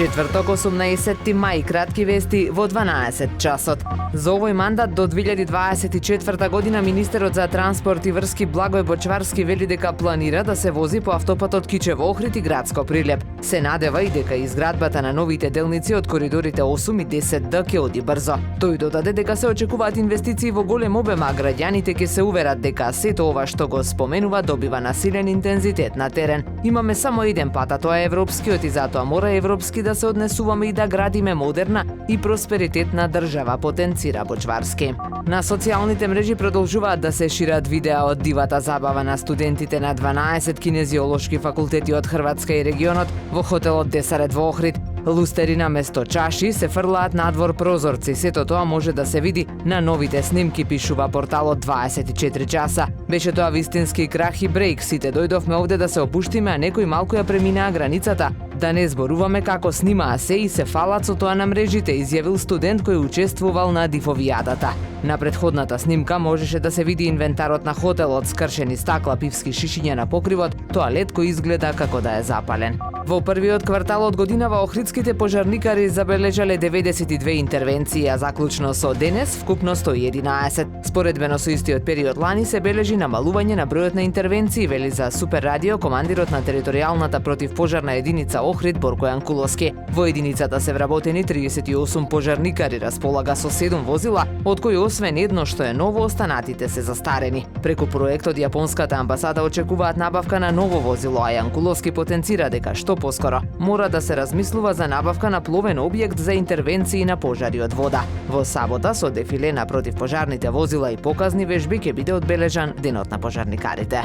Четврток, 18 мај, кратки вести во 12 часот. За овој мандат до 2024 година министерот за транспорт и врски Благој Бочварски вели дека планира да се вози по автопатот Кичево Охрид и Градско Прилеп. Се надева и дека изградбата на новите делници од коридорите 8 и 10Д ќе оди брзо. Тој додаде дека се очекуваат инвестиции во голем обем, а граѓаните ќе се уверат дека сето ова што го споменува добива насилен интензитет на терен. Имаме само еден пат, а тоа е европскиот, и затоа мора европски да се однесуваме и да градиме модерна и просперитетна држава, потенцира Бочварски. На социјалните мрежи продолжуваат да се шират видеа од дивата забава на студентите на 12 кинезиолошки факултети од Хрватска и регионот во хотелот Десарет во Охрид. Лустери на место чаши се фрлаат надвор прозорци. Сето тоа може да се види на новите снимки, пишува порталот 24 часа. Беше тоа вистински крах и брейк. Сите дојдовме овде да се опуштиме, а некои малку ја преминаа границата. Да не зборуваме како снимаа се и се фалат со тоа на мрежите, изјавил студент кој учествувал на дифовијадата. На претходната снимка можеше да се види инвентарот на хотелот, скршени стакла, пивски шишиња на покривот, тоалет кој изгледа како да е запален. Во првиот квартал од годинава охридските пожарникари забележале 92 интервенции, а заклучно со денес вкупно 111. Споредбено со истиот период лани се бележи намалување на бројот на интервенции, вели за Супер радио командирот на територијалната противпожарна единица Охрид Борко Јанкуловски. Во единицата се вработени 38 пожарникари, располага со 7 возила, од кои освен едно што е ново, останатите се застарени. Преку проектот Јапонската амбасада очекуваат набавка на ново возило, а Јанкуловски потенцира дека што поскоро мора да се размислува за набавка на пловен објект за интервенции на пожари од вода. Во сабота со дефиле на противпожарните возила и показни вежби ќе биде одбележан Денот на пожарникарите.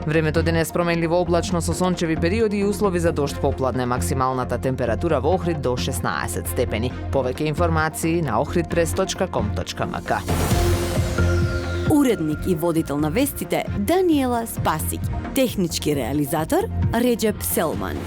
Времето денес променливо облачно со сончеви периоди и услови за дожд попладне. Максималната температура во Охрид до 16 степени. Повеќе информации на ohridpress.com.mk. Уредник и водител на вестите Даниела Спасик. Технички реализатор Реджеп Селман.